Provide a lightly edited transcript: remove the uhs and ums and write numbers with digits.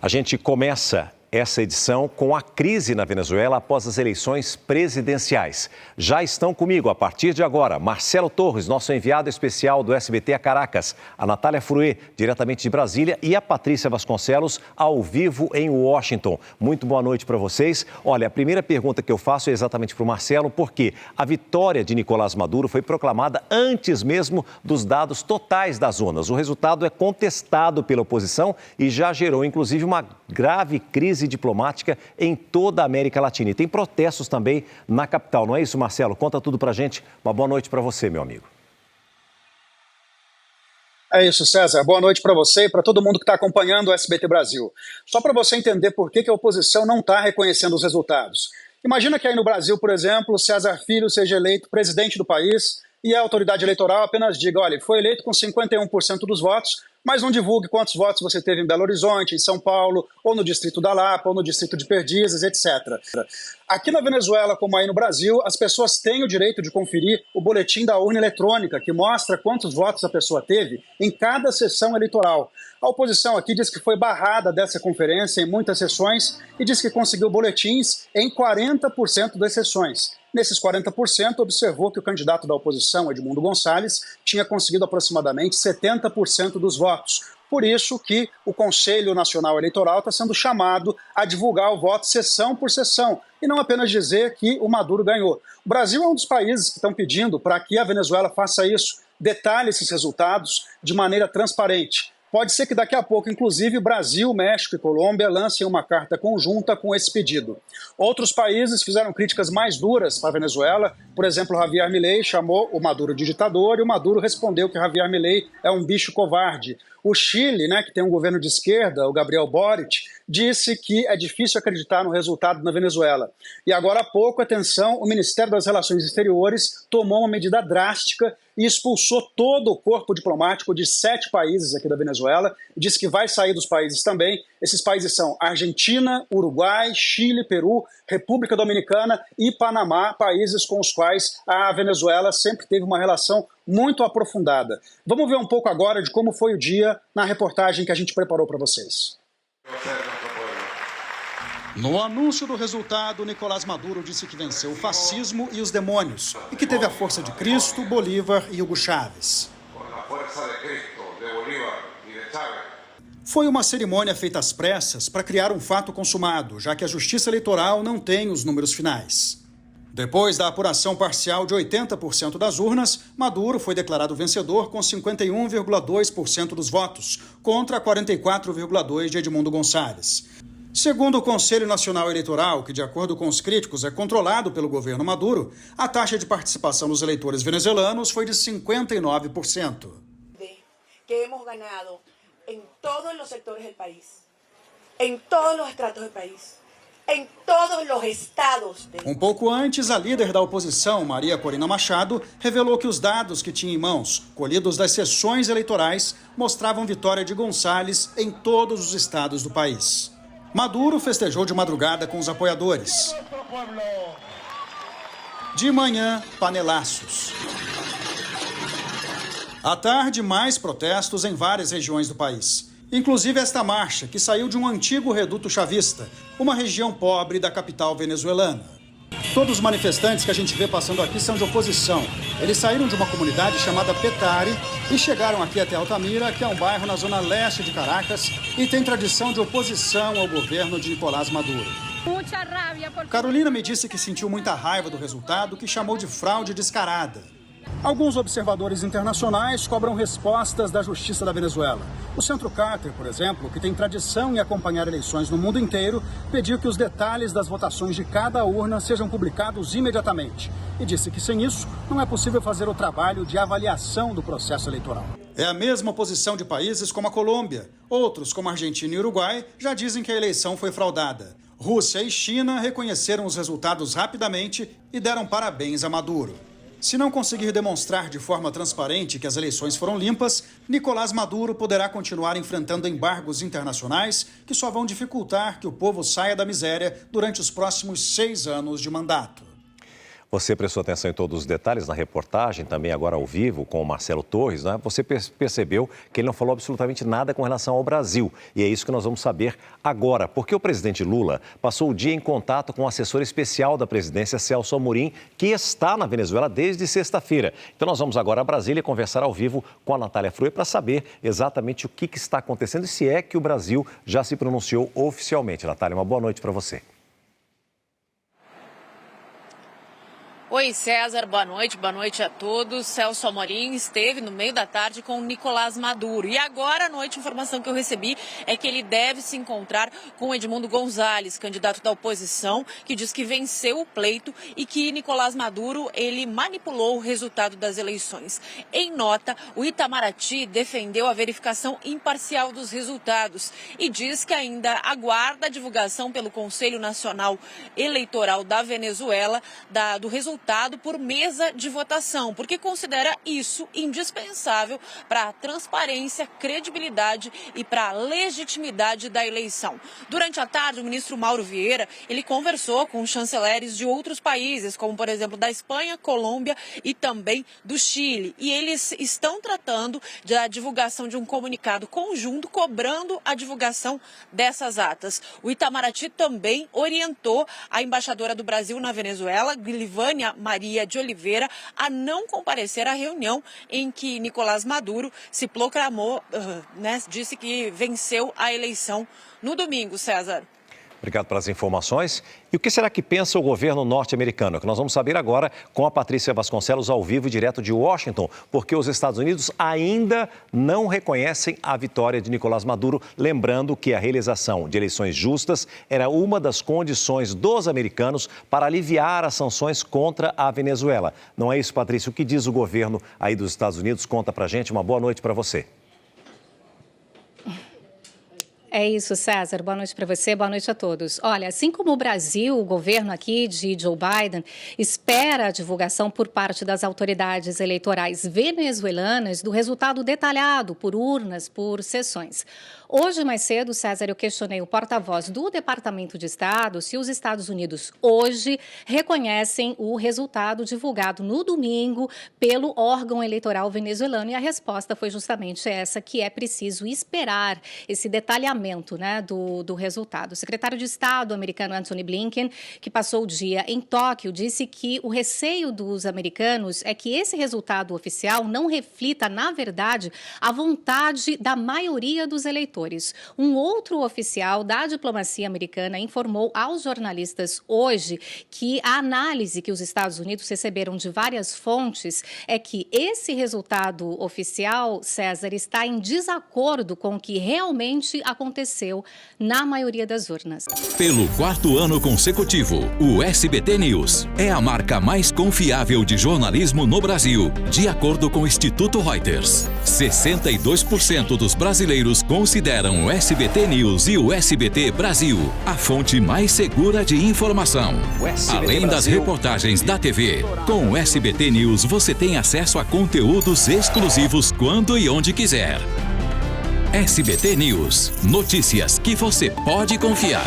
A gente começa essa edição com a crise na Venezuela após as eleições presidenciais. Já estão comigo, a partir de agora, Marcelo Torres, nosso enviado especial do SBT a Caracas, a Natália Fruê, diretamente de Brasília, e a Patrícia Vasconcelos, ao vivo em Washington. Muito boa noite para vocês. Olha, a primeira pergunta que eu faço é exatamente para o Marcelo, porque a vitória de Nicolás Maduro foi proclamada antes mesmo dos dados totais das urnas. O resultado é contestado pela oposição e já gerou, inclusive, uma grave crise diplomática em toda a América Latina. E tem protestos também na capital, não é isso, Marcelo? Conta tudo pra gente. Uma boa noite para você, meu amigo. É isso, César. Boa noite para você e para todo mundo que está acompanhando o SBT Brasil. Só para você entender por que a oposição não está reconhecendo os resultados. Imagina que aí no Brasil, por exemplo, César Filho seja eleito presidente do país e a autoridade eleitoral apenas diga, olha, foi eleito com 51% dos votos, mas não divulgue quantos votos você teve em Belo Horizonte, em São Paulo, ou no distrito da Lapa, ou no distrito de Perdizes, etc. Aqui na Venezuela, como aí no Brasil, as pessoas têm o direito de conferir o boletim da urna eletrônica, que mostra quantos votos a pessoa teve em cada sessão eleitoral. A oposição aqui diz que foi barrada dessa conferência em muitas sessões e diz que conseguiu boletins em 40% das sessões. Nesses 40%, observou que o candidato da oposição, Edmundo Gonçalves, tinha conseguido aproximadamente 70% dos votos. Por isso que o Conselho Nacional Eleitoral está sendo chamado a divulgar o voto sessão por sessão, e não apenas dizer que o Maduro ganhou. O Brasil é um dos países que estão pedindo para que a Venezuela faça isso, detalhe esses resultados de maneira transparente. Pode ser que daqui a pouco, inclusive, Brasil, México e Colômbia lancem uma carta conjunta com esse pedido. Outros países fizeram críticas mais duras para a Venezuela. Por exemplo, Javier Milei chamou o Maduro de ditador e o Maduro respondeu que Javier Milei é um bicho covarde. O Chile, que tem um governo de esquerda, o Gabriel Boric, disse que é difícil acreditar no resultado na Venezuela. E agora há pouco, atenção, o Ministério das Relações Exteriores tomou uma medida drástica e expulsou todo o corpo diplomático de 7 países aqui da Venezuela, e disse que vai sair dos países também. Esses países são Argentina, Uruguai, Chile, Peru, República Dominicana e Panamá, países com os quais a Venezuela sempre teve uma relação muito aprofundada. Vamos ver um pouco agora de como foi o dia na reportagem que a gente preparou para vocês. No anúncio do resultado, Nicolás Maduro disse que venceu o fascismo e os demônios e que teve a força de Cristo, Bolívar e Hugo Chávez. Foi uma cerimônia feita às pressas para criar um fato consumado, já que a Justiça Eleitoral não tem os números finais. Depois da apuração parcial de 80% das urnas, Maduro foi declarado vencedor com 51,2% dos votos, contra 44,2% de Edmundo Gonçalves. Segundo o Conselho Nacional Eleitoral, que de acordo com os críticos é controlado pelo governo Maduro, a taxa de participação dos eleitores venezuelanos foi de 59%. Que hemos ganado em todos os setores do país, em todos os estratos do país. Em todos os estados. Um pouco antes, a líder da oposição, Maria Corina Machado, revelou que os dados que tinha em mãos, colhidos das sessões eleitorais, mostravam vitória de Gonçalves em todos os estados do país. Maduro festejou de madrugada com os apoiadores. De manhã, panelaços. À tarde, mais protestos em várias regiões do país. Inclusive esta marcha, que saiu de um antigo reduto chavista, uma região pobre da capital venezuelana. Todos os manifestantes que a gente vê passando aqui são de oposição. Eles saíram de uma comunidade chamada Petare e chegaram aqui até Altamira, que é um bairro na zona leste de Caracas e tem tradição de oposição ao governo de Nicolás Maduro. Carolina me disse que sentiu muita raiva do resultado, que chamou de fraude descarada. Alguns observadores internacionais cobram respostas da justiça da Venezuela. O Centro Carter, por exemplo, que tem tradição em acompanhar eleições no mundo inteiro, pediu que os detalhes das votações de cada urna sejam publicados imediatamente. E disse que sem isso não é possível fazer o trabalho de avaliação do processo eleitoral. É a mesma posição de países como a Colômbia. Outros, como a Argentina e o Uruguai, já dizem que a eleição foi fraudada. Rússia e China reconheceram os resultados rapidamente e deram parabéns a Maduro. Se não conseguir demonstrar de forma transparente que as eleições foram limpas, Nicolás Maduro poderá continuar enfrentando embargos internacionais que só vão dificultar que o povo saia da miséria durante os próximos 6 anos de mandato. Você prestou atenção em todos os detalhes na reportagem, também agora ao vivo com o Marcelo Torres, né? Você percebeu que ele não falou absolutamente nada com relação ao Brasil. E é isso que nós vamos saber agora, porque o presidente Lula passou o dia em contato com o assessor especial da presidência, Celso Amorim, que está na Venezuela desde sexta-feira. Então nós vamos agora a Brasília conversar ao vivo com a Natália Frui para saber exatamente o que está acontecendo e se é que o Brasil já se pronunciou oficialmente. Natália, uma boa noite para você. Oi, César, boa noite a todos. Celso Amorim esteve no meio da tarde com o Nicolás Maduro. E agora à noite, a informação que eu recebi é que ele deve se encontrar com Edmundo Gonzalez, candidato da oposição, que diz que venceu o pleito e que Nicolás Maduro, ele manipulou o resultado das eleições. Em nota, o Itamaraty defendeu a verificação imparcial dos resultados e diz que ainda aguarda a divulgação pelo Conselho Nacional Eleitoral da Venezuela do resultado por mesa de votação, porque considera isso indispensável para a transparência, credibilidade e para a legitimidade da eleição. Durante a tarde, o ministro Mauro Vieira, ele conversou com chanceleres de outros países, como por exemplo da Espanha, Colômbia e também do Chile. E eles estão tratando da divulgação de um comunicado conjunto, cobrando a divulgação dessas atas. O Itamaraty também orientou a embaixadora do Brasil na Venezuela, Glivânia Maria de Oliveira, a não comparecer à reunião em que Nicolás Maduro se proclamou, disse que venceu a eleição no domingo, César. Obrigado pelas informações. E o que será que pensa o governo norte-americano? É que nós vamos saber agora com a Patrícia Vasconcelos ao vivo e direto de Washington, porque os Estados Unidos ainda não reconhecem a vitória de Nicolás Maduro, lembrando que a realização de eleições justas era uma das condições dos americanos para aliviar as sanções contra a Venezuela. Não é isso, Patrícia? O que diz o governo aí dos Estados Unidos? Conta pra gente. Uma boa noite para você. É isso, César. Boa noite para você, boa noite a todos. Olha, assim como o Brasil, o governo aqui de Joe Biden espera a divulgação por parte das autoridades eleitorais venezuelanas do resultado detalhado por urnas, por sessões. Hoje, mais cedo, César, eu questionei o porta-voz do Departamento de Estado se os Estados Unidos hoje reconhecem o resultado divulgado no domingo pelo órgão eleitoral venezuelano, e a resposta foi justamente essa, que é preciso esperar esse detalhamento, né, do resultado. O secretário de Estado americano Antony Blinken, que passou o dia em Tóquio, disse que o receio dos americanos é que esse resultado oficial não reflita, na verdade, a vontade da maioria dos eleitores. Um outro oficial da diplomacia americana informou aos jornalistas hoje que a análise que os Estados Unidos receberam de várias fontes é que esse resultado oficial, César, está em desacordo com o que realmente aconteceu na maioria das urnas. Pelo 4º ano consecutivo, o SBT News é a marca mais confiável de jornalismo no Brasil, de acordo com o Instituto Reuters. 62% dos brasileiros consideram o SBT News e o SBT Brasil a fonte mais segura de informação. Além das reportagens da TV, com o SBT News você tem acesso a conteúdos exclusivos quando e onde quiser. SBT News, notícias que você pode confiar.